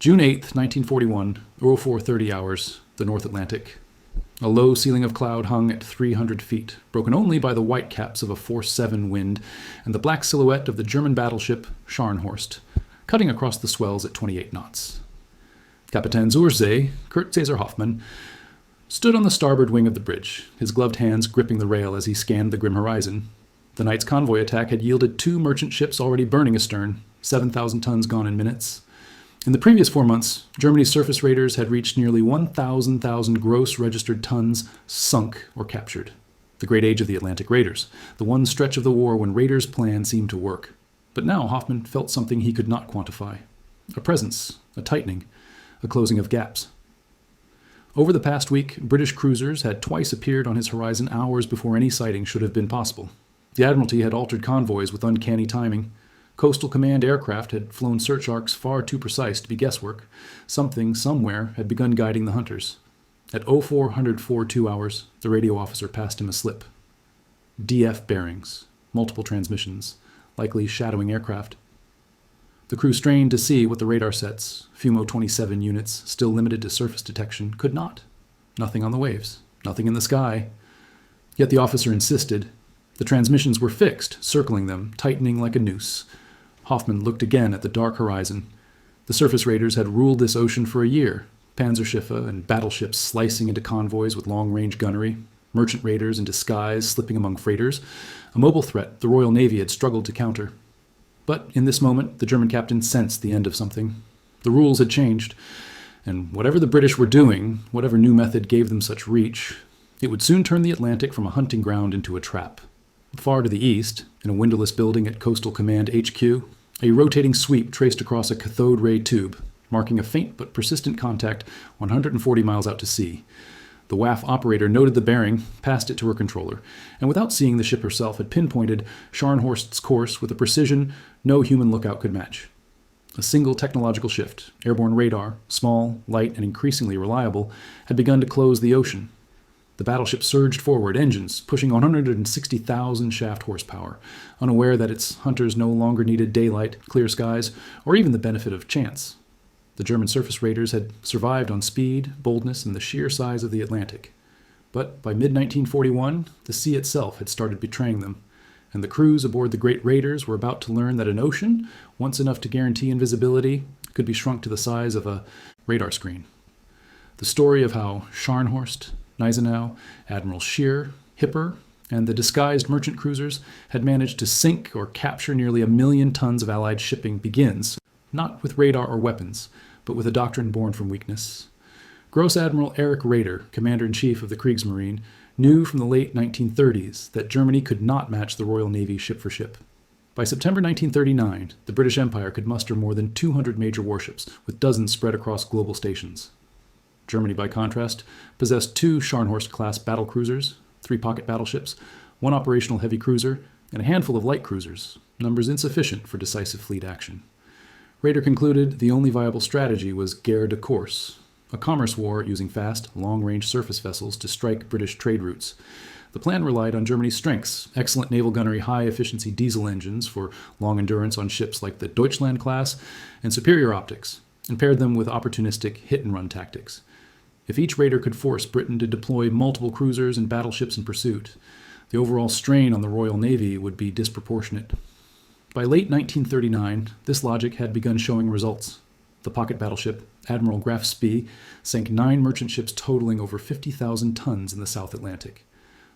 June 8th, 1941, 0430 hours, the North Atlantic. A low ceiling of cloud hung at 300 feet, broken only by the whitecaps of a force 7 wind and the black silhouette of the German battleship Scharnhorst, cutting across the swells at 28 knots. Kapitän Zursee, Kurt Cäsar Hoffmann, stood on the starboard wing of the bridge, his gloved hands gripping the rail as he scanned the grim horizon. The night's convoy attack had yielded 2 merchant ships already burning astern, 7,000 tons gone in minutes. In the previous 4 months, Germany's surface raiders had reached nearly 1,000 gross registered tons sunk or captured. The great age of the Atlantic raiders, the one stretch of the war when raiders' plan seemed to work. But now Hoffmann felt something he could not quantify. A presence, a tightening, a closing of gaps. Over the past week, British cruisers had twice appeared on his horizon hours before any sighting should have been possible. The Admiralty had altered convoys with uncanny timing. Coastal Command aircraft had flown search arcs far too precise to be guesswork. Something, somewhere, had begun guiding the hunters. At 0442 hours, the radio officer passed him a slip. DF bearings, multiple transmissions, likely shadowing aircraft. The crew strained to see what the radar sets, Fumo 27 units, still limited to surface detection, could not. Nothing on the waves, nothing in the sky. Yet the officer insisted. The transmissions were fixed, circling them, tightening like a noose. Hoffmann looked again at the dark horizon. The surface raiders had ruled this ocean for a year, Panzerschiffe and battleships slicing into convoys with long-range gunnery, merchant raiders in disguise slipping among freighters, a mobile threat the Royal Navy had struggled to counter. But in this moment, the German captain sensed the end of something. The rules had changed, and whatever the British were doing, whatever new method gave them such reach, it would soon turn the Atlantic from a hunting ground into a trap. Far to the east, in a windowless building at Coastal Command HQ, a rotating sweep traced across a cathode ray tube, marking a faint but persistent contact 140 miles out to sea. The WAF operator noted the bearing, passed it to her controller, and without seeing the ship herself had pinpointed Scharnhorst's course with a precision no human lookout could match. A single technological shift, airborne radar, small, light, and increasingly reliable, had begun to close the ocean. The battleship surged forward, engines pushing 160,000 shaft horsepower, unaware that its hunters no longer needed daylight, clear skies, or even the benefit of chance. The German surface raiders had survived on speed, boldness, and the sheer size of the Atlantic. But by mid-1941, the sea itself had started betraying them, and the crews aboard the great raiders were about to learn that an ocean, once enough to guarantee invisibility, could be shrunk to the size of a radar screen. The story of how Scharnhorst, Gneisenau, Admiral Scheer, Hipper, and the disguised merchant cruisers had managed to sink or capture nearly 1 million tons of Allied shipping begins, not with radar or weapons, but with a doctrine born from weakness. Gross Admiral Erich Raeder, Commander-in-Chief of the Kriegsmarine, knew from the late 1930s that Germany could not match the Royal Navy ship for ship. By September 1939, the British Empire could muster more than 200 major warships, with dozens spread across global stations. Germany, by contrast, possessed 2 Scharnhorst-class battlecruisers, 3 pocket battleships, 1 operational heavy cruiser, and a handful of light cruisers, numbers insufficient for decisive fleet action. Raeder concluded the only viable strategy was guerre de course, a commerce war using fast, long-range surface vessels to strike British trade routes. The plan relied on Germany's strengths, excellent naval gunnery high-efficiency diesel engines for long endurance on ships like the Deutschland class, and superior optics, and paired them with opportunistic hit-and-run tactics. If each raider could force Britain to deploy multiple cruisers and battleships in pursuit, the overall strain on the Royal Navy would be disproportionate. By late 1939, this logic had begun showing results. The pocket battleship, Admiral Graf Spee, sank 9 merchant ships totaling over 50,000 tons in the South Atlantic.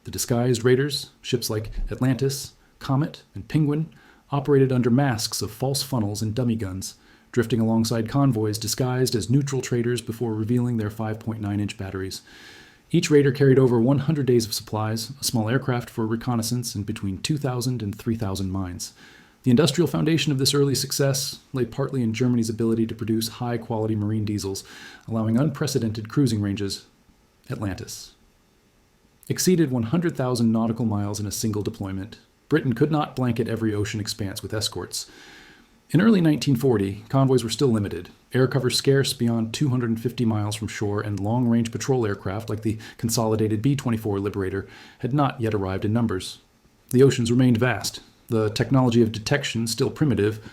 The disguised raiders, ships like Atlantis, Comet, and Penguin, operated under masks of false funnels and dummy guns, drifting alongside convoys disguised as neutral traders before revealing their 5.9-inch batteries. Each raider carried over 100 days of supplies, a small aircraft for reconnaissance, and between 2,000 and 3,000 mines. The industrial foundation of this early success lay partly in Germany's ability to produce high-quality marine diesels, allowing unprecedented cruising ranges. Atlantis exceeded 100,000 nautical miles in a single deployment. Britain could not blanket every ocean expanse with escorts. In early 1940, convoys were still limited, air cover scarce beyond 250 miles from shore, and long-range patrol aircraft like the consolidated B-24 Liberator had not yet arrived in numbers. The oceans remained vast, the technology of detection still primitive,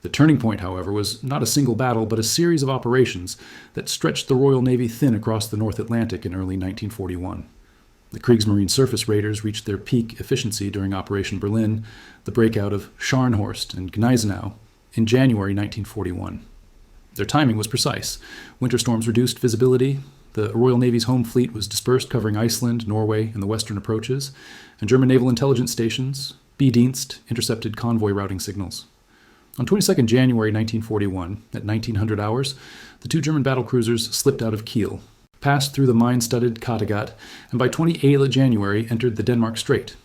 The turning point, however, was not a single battle, but a series of operations that stretched the Royal Navy thin across the North Atlantic in early 1941. The Kriegsmarine surface raiders reached their peak efficiency during Operation Berlin, the breakout of Scharnhorst and Gneisenau in January 1941. Their timing was precise. Winter storms reduced visibility, the Royal Navy's home fleet was dispersed, covering Iceland, Norway, and the western approaches, and German naval intelligence stations, B-Dienst, intercepted convoy routing signals. On 22 January 1941, at 1900 hours, the two German battlecruisers slipped out of Kiel, passed through the mine-studded Kattegat, and by 28 January entered the Denmark Strait.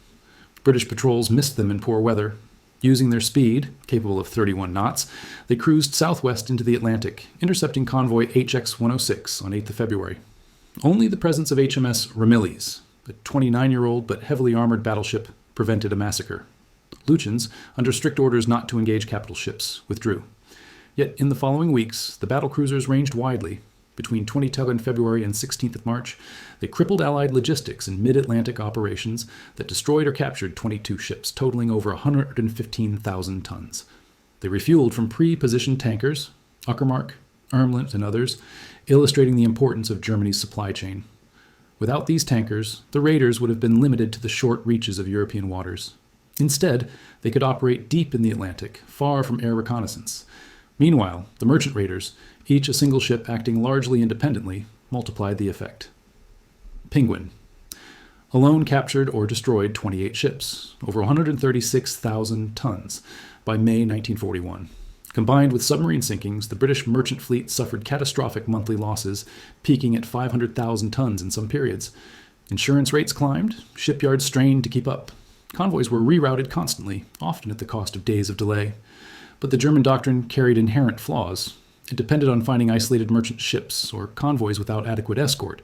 British patrols missed them in poor weather. Using their speed, capable of 31 knots, they cruised southwest into the Atlantic, intercepting convoy HX-106 on 8 February. Only the presence of HMS Ramillies, a 29-year-old but heavily armored battleship, prevented a massacre. Lützow, under strict orders not to engage capital ships, withdrew. Yet in the following weeks, the battlecruisers ranged widely. Between 22 February and 16 March, they crippled Allied logistics in mid-Atlantic operations that destroyed or captured 22 ships, totaling over 115,000 tons. They refueled from pre-positioned tankers, Uckermark, Ermland, and others, illustrating the importance of Germany's supply chain. Without these tankers, the raiders would have been limited to the short reaches of European waters. Instead, they could operate deep in the Atlantic, far from air reconnaissance. Meanwhile, the merchant raiders, each a single ship acting largely independently, multiplied the effect. Penguin alone captured or destroyed 28 ships, over 136,000 tons, by May 1941. Combined with submarine sinkings, the British merchant fleet suffered catastrophic monthly losses, peaking at 500,000 tons in some periods. Insurance rates climbed, shipyards strained to keep up. Convoys were rerouted constantly, often at the cost of days of delay. But the German doctrine carried inherent flaws. It depended on finding isolated merchant ships or convoys without adequate escort.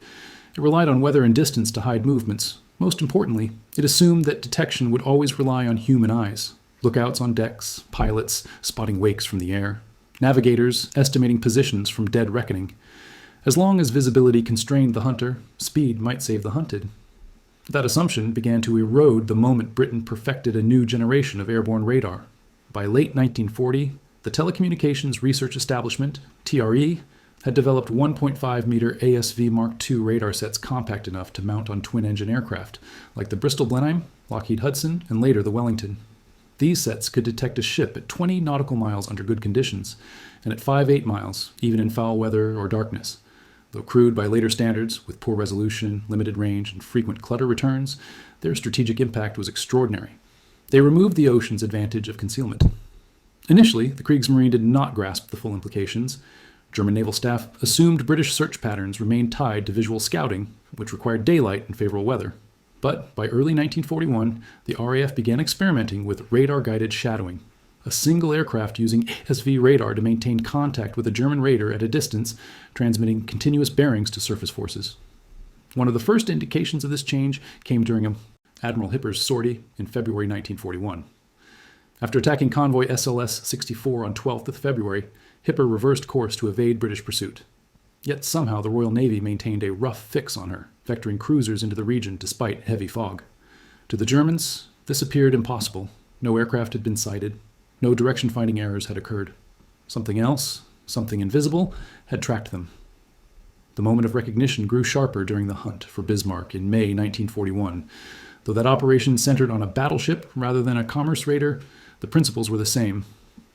It relied on weather and distance to hide movements. Most importantly, it assumed that detection would always rely on human eyes. Lookouts on decks, pilots spotting wakes from the air, navigators estimating positions from dead reckoning. As long as visibility constrained the hunter, speed might save the hunted. That assumption began to erode the moment Britain perfected a new generation of airborne radar. By late 1940, the Telecommunications Research Establishment, TRE, had developed 1.5-meter ASV Mark II radar sets compact enough to mount on twin-engine aircraft, like the Bristol Blenheim, Lockheed Hudson, and later the Wellington. These sets could detect a ship at 20 nautical miles under good conditions, and at 5-8 miles, even in foul weather or darkness. Though crude by later standards, with poor resolution, limited range, and frequent clutter returns, their strategic impact was extraordinary. They removed the ocean's advantage of concealment. Initially, the Kriegsmarine did not grasp the full implications. German naval staff assumed British search patterns remained tied to visual scouting, which required daylight and favorable weather. But by early 1941, the RAF began experimenting with radar-guided shadowing, a single aircraft using ASV radar to maintain contact with a German raider at a distance, transmitting continuous bearings to surface forces. One of the first indications of this change came during Admiral Hipper's sortie in February 1941. After attacking convoy SLS-64 on 12th of February, Hipper reversed course to evade British pursuit. Yet somehow the Royal Navy maintained a rough fix on her, vectoring cruisers into the region despite heavy fog. To the Germans, this appeared impossible. No aircraft had been sighted. No direction-finding errors had occurred. Something else, something invisible, had tracked them. The moment of recognition grew sharper during the hunt for Bismarck in May 1941. Though that operation centered on a battleship rather than a commerce raider, the principles were the same.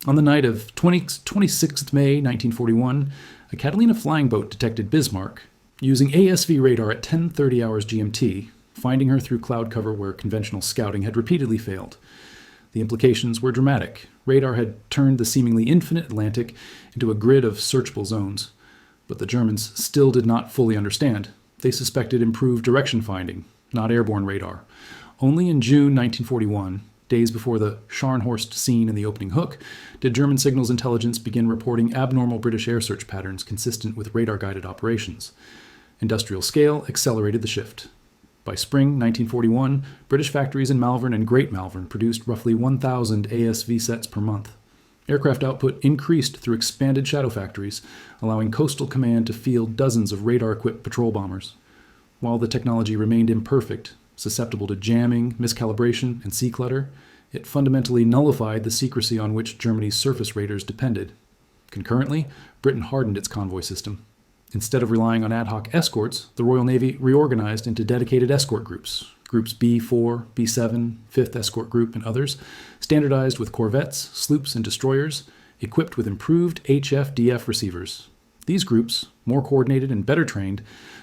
On the night of 26th May 1941, a Catalina flying boat detected Bismarck using ASV radar at 10:30 hours GMT, finding her through cloud cover where conventional scouting had repeatedly failed. The implications were dramatic. Radar had turned the seemingly infinite Atlantic into a grid of searchable zones. But the Germans still did not fully understand. They suspected improved direction finding, not airborne radar. Only in June 1941, days before the Scharnhorst scene in the opening hook, did German signals intelligence begin reporting abnormal British air search patterns consistent with radar-guided operations. Industrial scale accelerated the shift. By spring 1941, British factories in Malvern and Great Malvern produced roughly 1,000 ASV sets per month. Aircraft output increased through expanded shadow factories, allowing Coastal Command to field dozens of radar-equipped patrol bombers. While the technology remained imperfect, susceptible to jamming, miscalibration, and sea clutter, It fundamentally nullified the secrecy on which Germany's surface raiders depended. Concurrently, Britain hardened its convoy system. Instead of relying on ad hoc escorts, the Royal Navy reorganized into dedicated escort groups, Groups B4, B7, 5th Escort Group, and others, standardized with corvettes, sloops, and destroyers, equipped with improved HF-DF receivers. These groups, more coordinated and better trained,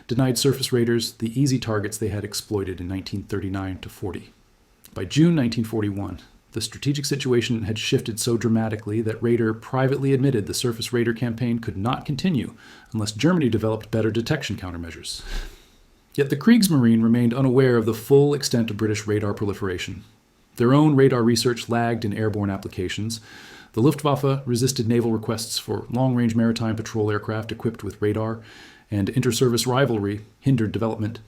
denied surface raiders the easy targets they had exploited in 1939-40. By June 1941, the strategic situation had shifted so dramatically that Raeder privately admitted the surface raider campaign could not continue unless Germany developed better detection countermeasures. Yet the Kriegsmarine remained unaware of the full extent of British radar proliferation. Their own radar research lagged in airborne applications. The Luftwaffe resisted naval requests for long-range maritime patrol aircraft equipped with radar, and inter-service rivalry hindered development.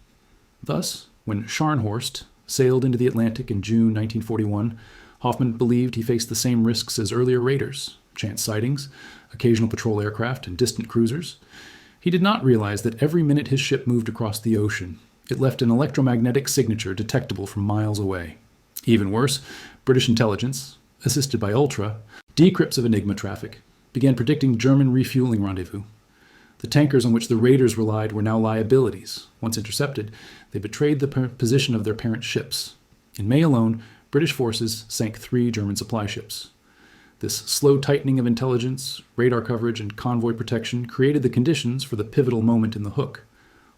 Thus, when Scharnhorst sailed into the Atlantic in June 1941, Hoffman believed he faced the same risks as earlier raiders: chance sightings, occasional patrol aircraft, and distant cruisers. He did not realize that every minute his ship moved across the ocean, it left an electromagnetic signature detectable from miles away. Even worse, British intelligence, assisted by Ultra, decrypts of Enigma traffic, began predicting German refueling rendezvous. The tankers on which the raiders relied were now liabilities. Once intercepted, they betrayed the position of their parent ships. In May alone, British forces sank 3 German supply ships. This slow tightening of intelligence, radar coverage, and convoy protection created the conditions for the pivotal moment in the Hook,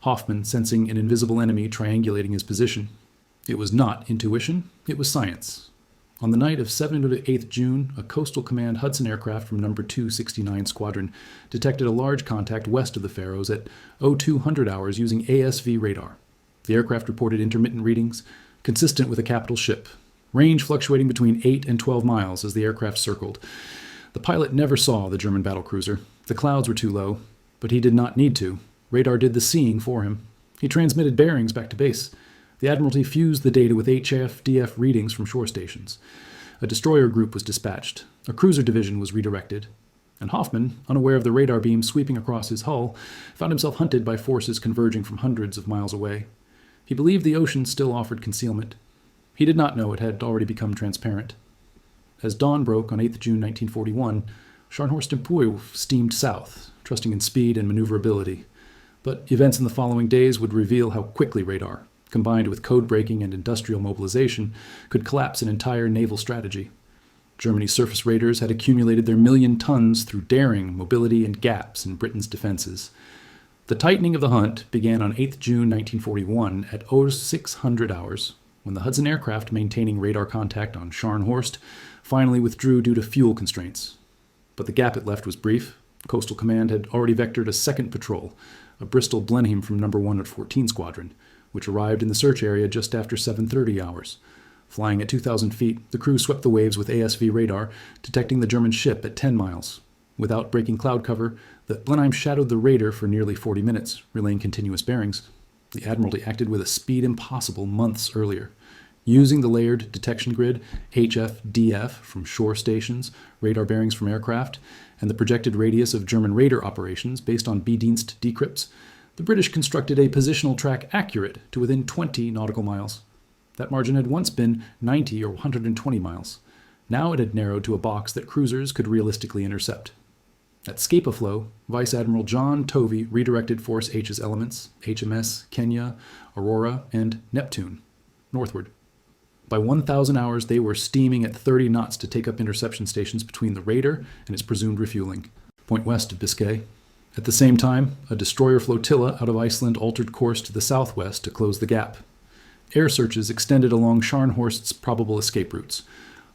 Hoffman sensing an invisible enemy triangulating his position. It was not intuition, it was science. On the night of 7 to 8 June, a Coastal Command Hudson aircraft from No. 269 Squadron detected a large contact west of the Faroes at 0200 hours using ASV radar. The aircraft reported intermittent readings, consistent with a capital ship, range fluctuating between 8 and 12 miles as the aircraft circled. The pilot never saw the German battlecruiser. The clouds were too low, but he did not need to. Radar did the seeing for him. He transmitted bearings back to base. The Admiralty fused the data with HF-DF readings from shore stations. A destroyer group was dispatched. A cruiser division was redirected. And Hoffman, unaware of the radar beam sweeping across his hull, found himself hunted by forces converging from hundreds of miles away. He believed the ocean still offered concealment. He did not know it had already become transparent. As dawn broke on 8 June 1941, Scharnhorst and Puy steamed south, trusting in speed and maneuverability. But events in the following days would reveal how quickly radar, combined with code-breaking and industrial mobilization, could collapse an entire naval strategy. Germany's surface raiders had accumulated their 1,000,000 tons through daring, mobility, and gaps in Britain's defenses. The tightening of the hunt began on 8 June 1941 at 0600 hours, when the Hudson aircraft maintaining radar contact on Scharnhorst finally withdrew due to fuel constraints. But the gap it left was brief. Coastal Command had already vectored a second patrol, a Bristol Blenheim from No. 114 Squadron, which arrived in the search area just after 7:30 hours. Flying at 2,000 feet, the crew swept the waves with ASV radar, detecting the German ship at 10 miles. Without breaking cloud cover, the Blenheim shadowed the raider for nearly 40 minutes, relaying continuous bearings. The Admiralty acted with a speed impossible months earlier. Using the layered detection grid, HF-DF from shore stations, radar bearings from aircraft, and the projected radius of German radar operations based on B-Dienst decrypts, the British constructed a positional track accurate to within 20 nautical miles. That margin had once been 90 or 120 miles. Now it had narrowed to a box that cruisers could realistically intercept. At Scapa-Flow, Vice Admiral John Tovey redirected Force H's elements, HMS, Kenya, Aurora, and Neptune, northward. By 1,000 hours, they were steaming at 30 knots to take up interception stations between the raider and its presumed refueling, point west of Biscay. At the same time, a destroyer flotilla out of Iceland altered course to the southwest to close the gap. Air searches extended along Scharnhorst's probable escape routes.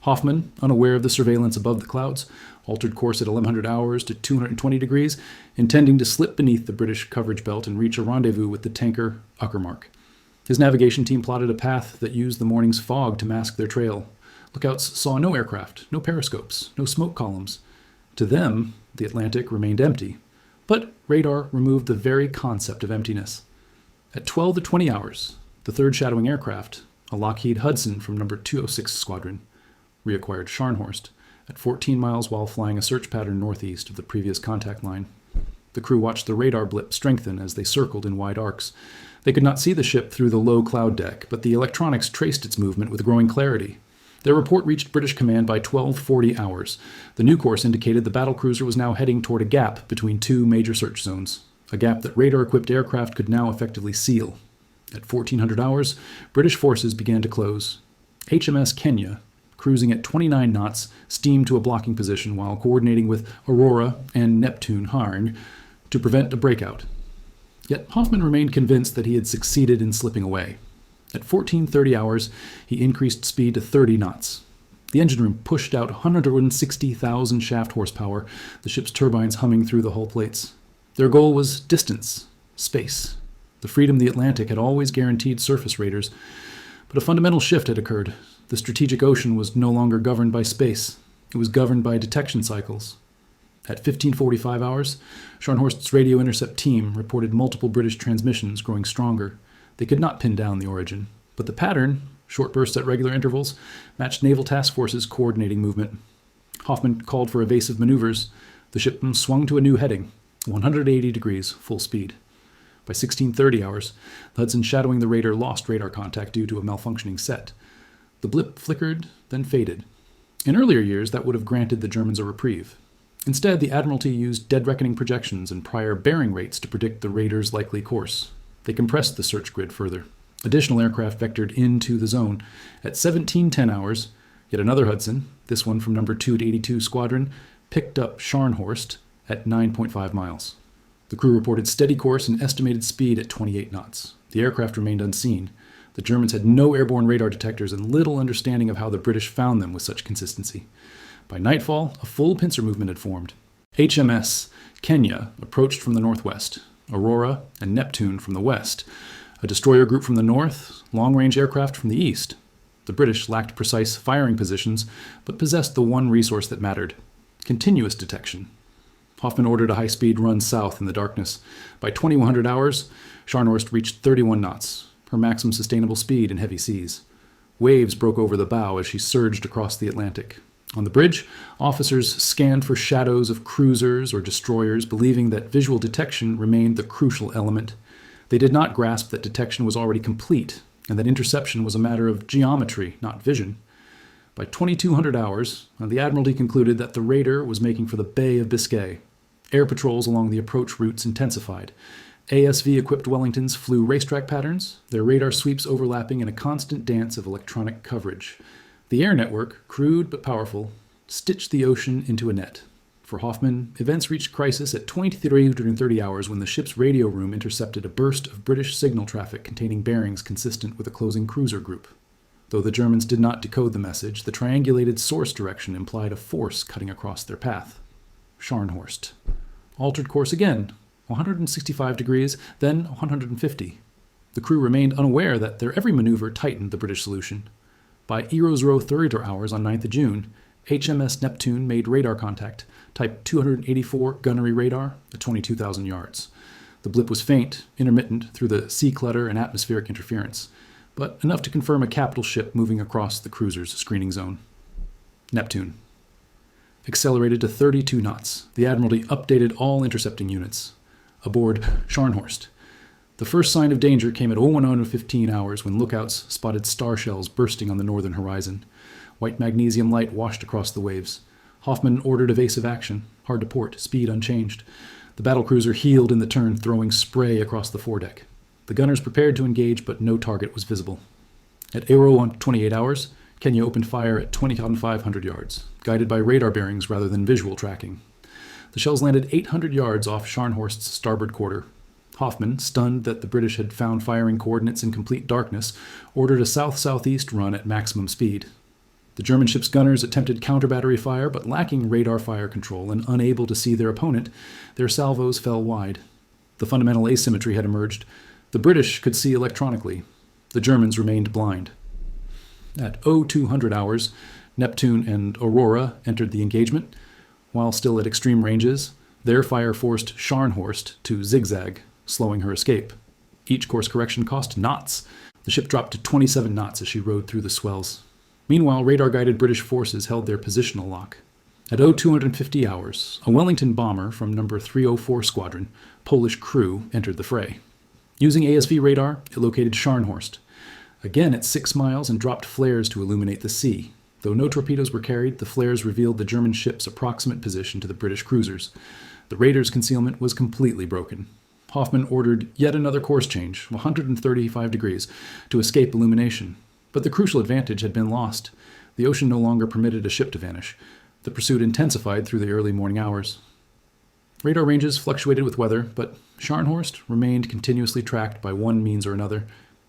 Hoffman, unaware of the surveillance above the clouds, altered course at 1100 hours to 220 degrees, intending to slip beneath the British coverage belt and reach a rendezvous with the tanker Uckermark. His navigation team plotted a path that used the morning's fog to mask their trail. Lookouts saw no aircraft, no periscopes, no smoke columns. To them, the Atlantic remained empty. But radar removed the very concept of emptiness. At 12 to 20 hours, the third shadowing aircraft, a Lockheed Hudson from No. 206 Squadron, reacquired Scharnhorst at 14 miles while flying a search pattern northeast of the previous contact line. The crew watched the radar blip strengthen as they circled in wide arcs. They could not see the ship through the low cloud deck, but the electronics traced its movement with growing clarity. Their report reached British command by 12:40 hours. The new course indicated the battlecruiser was now heading toward a gap between two major search zones, a gap that radar-equipped aircraft could now effectively seal. At 1400 hours, British forces began to close. HMS Kenya, cruising at 29 knots, steamed to a blocking position while coordinating with Aurora and Neptune Harn to prevent a breakout. Yet Hoffmann remained convinced that he had succeeded in slipping away. At 14:30 hours, he increased speed to 30 knots. The engine room pushed out 160,000 shaft horsepower, the ship's turbines humming through the hull plates. Their goal was distance, space. The freedom of the Atlantic had always guaranteed surface raiders, but a fundamental shift had occurred. The strategic ocean was no longer governed by space. It was governed by detection cycles. At 15:45 hours, Scharnhorst's radio intercept team reported multiple British transmissions growing stronger. They could not pin down the origin, but the pattern, short bursts at regular intervals, matched naval task forces coordinating movement. Hoffmann called for evasive maneuvers. The ship swung to a new heading, 180 degrees, full speed. By 16:30 hours, the Hudson shadowing the raider lost radar contact due to a malfunctioning set. The blip flickered, then faded. In earlier years, that would have granted the Germans a reprieve. Instead, the Admiralty used dead reckoning projections and prior bearing rates to predict the raider's likely course. They compressed the search grid further. Additional aircraft vectored into the zone. At 17:10 hours, yet another Hudson, this one from number 282 Squadron, picked up Scharnhorst at 9.5 miles. The crew reported steady course and estimated speed at 28 knots. The aircraft remained unseen. The Germans had no airborne radar detectors and little understanding of how the British found them with such consistency. By nightfall, a full pincer movement had formed. HMS Kenya approached from the northwest, Aurora and Neptune from the west, a destroyer group from the north, long-range aircraft from the east. The British lacked precise firing positions, but possessed the one resource that mattered: continuous detection. Hoffmann ordered a high-speed run south in the darkness. By 2100 hours, Scharnhorst reached 31 knots, her maximum sustainable speed in heavy seas. Waves broke over the bow as she surged across the Atlantic. On the bridge, officers scanned for shadows of cruisers or destroyers, believing that visual detection remained the crucial element. They did not grasp that detection was already complete, and that interception was a matter of geometry, not vision. By 2200 hours, the Admiralty concluded that the raider was making for the Bay of Biscay. Air patrols along the approach routes intensified. ASV-equipped Wellingtons flew racetrack patterns, their radar sweeps overlapping in a constant dance of electronic coverage. The air network, crude but powerful, stitched the ocean into a net. For Hoffmann, events reached crisis at 2330 hours when the ship's radio room intercepted a burst of British signal traffic containing bearings consistent with a closing cruiser group. Though the Germans did not decode the message, the triangulated source direction implied a force cutting across their path. Scharnhorst altered course again, 165 degrees, then 150. The crew remained unaware that their every maneuver tightened the British solution. By Eros Row 30 hours on 9th of June, HMS Neptune made radar contact, type 284 gunnery radar at 22,000 yards. The blip was faint, intermittent through the sea clutter and atmospheric interference, but enough to confirm a capital ship moving across the cruiser's screening zone. Neptune accelerated to 32 knots. The Admiralty updated all intercepting units. Aboard Scharnhorst. The first sign of danger came at 01:15 hours when lookouts spotted star shells bursting on the northern horizon. White magnesium light washed across the waves. Hoffmann ordered evasive action, hard to port, speed unchanged. The battlecruiser heeled in the turn, throwing spray across the foredeck. The gunners prepared to engage, but no target was visible. At 00:28 hours, Kenya opened fire at 20,500 yards, guided by radar bearings rather than visual tracking. The shells landed 800 yards off Scharnhorst's starboard quarter. Hoffmann, stunned that the British had found firing coordinates in complete darkness, ordered a south-southeast run at maximum speed. The German ship's gunners attempted counter-battery fire, but lacking radar fire control and unable to see their opponent, their salvos fell wide. The fundamental asymmetry had emerged. The British could see electronically. The Germans remained blind. At 0200 hours, Neptune and Aurora entered the engagement. While still at extreme ranges, their fire forced Scharnhorst to zigzag, slowing her escape. Each course correction cost knots. The ship dropped to 27 knots as she rode through the swells. Meanwhile, radar-guided British forces held their positional lock. At 0250 hours, a Wellington bomber from number 304 Squadron, Polish crew, entered the fray. Using ASV radar, it located Scharnhorst. Again at 6 miles and dropped flares to illuminate the sea. Though no torpedoes were carried, the flares revealed the German ship's approximate position to the British cruisers. The Raiders' concealment was completely broken. Hoffmann ordered yet another course change, 135 degrees, to escape illumination. But the crucial advantage had been lost. The ocean no longer permitted a ship to vanish. The pursuit intensified through the early morning hours. Radar ranges fluctuated with weather, but Scharnhorst remained continuously tracked by one means or another: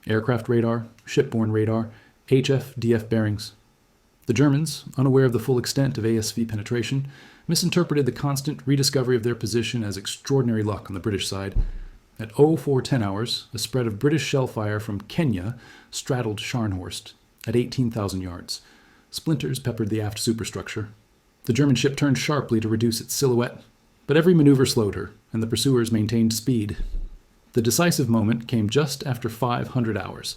aircraft radar, shipborne radar, HF-DF bearings. The Germans, unaware of the full extent of ASV penetration, misinterpreted the constant rediscovery of their position as extraordinary luck on the British side. At 0410 hours, a spread of British shell fire from Kenya straddled Scharnhorst at 18,000 yards. Splinters peppered the aft superstructure. The German ship turned sharply to reduce its silhouette, but every maneuver slowed her, and the pursuers maintained speed. The decisive moment came just after 500 hours.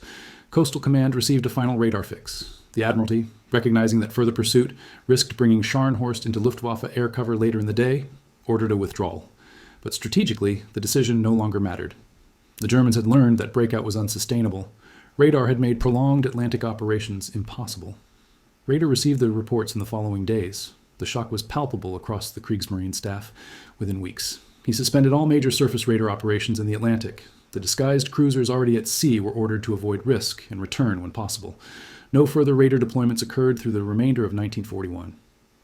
Coastal Command received a final radar fix. The Admiralty, recognizing that further pursuit risked bringing Scharnhorst into Luftwaffe air cover later in the day, ordered a withdrawal. But strategically, the decision no longer mattered. The Germans had learned that breakout was unsustainable. Radar had made prolonged Atlantic operations impossible. Raeder received the reports in the following days. The shock was palpable across the Kriegsmarine staff within weeks. He suspended all major surface radar operations in the Atlantic. The disguised cruisers already at sea were ordered to avoid risk and return when possible. No further radar deployments occurred through the remainder of 1941.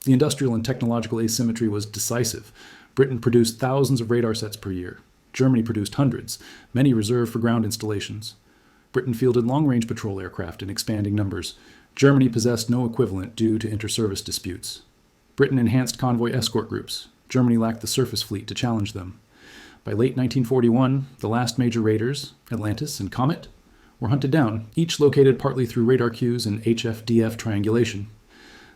The industrial and technological asymmetry was decisive. Britain produced thousands of radar sets per year. Germany produced hundreds, many reserved for ground installations. Britain fielded long-range patrol aircraft in expanding numbers. Germany possessed no equivalent due to inter-service disputes. Britain enhanced convoy escort groups. Germany lacked the surface fleet to challenge them. By late 1941, the last major raiders, Atlantis and Comet, were hunted down, each located partly through radar cues and HF-DF triangulation.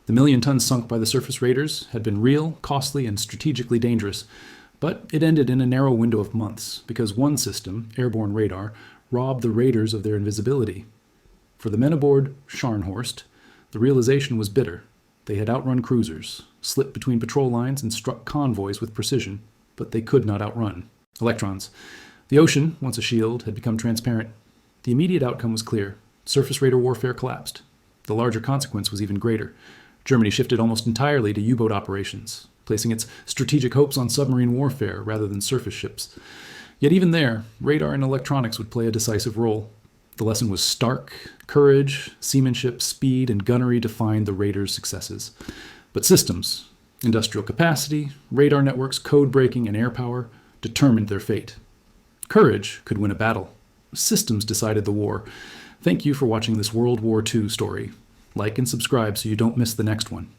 The million tons sunk by the surface raiders had been real, costly, and strategically dangerous, but it ended in a narrow window of months because one system, airborne radar, robbed the raiders of their invisibility. For the men aboard Scharnhorst, the realization was bitter. They had outrun cruisers, slipped between patrol lines, and struck convoys with precision, but they could not outrun electrons. The ocean, once a shield, had become transparent. The immediate outcome was clear. Surface radar warfare collapsed. The larger consequence was even greater. Germany shifted almost entirely to U-boat operations, placing its strategic hopes on submarine warfare rather than surface ships. Yet even there, radar and electronics would play a decisive role. The lesson was stark. Courage, seamanship, speed, and gunnery defined the raiders' successes. But systems, industrial capacity, radar networks, code breaking, and air power determined their fate. Courage could win a battle. Systems decided the war. Thank you for watching this World War II story. Like and subscribe so you don't miss the next one.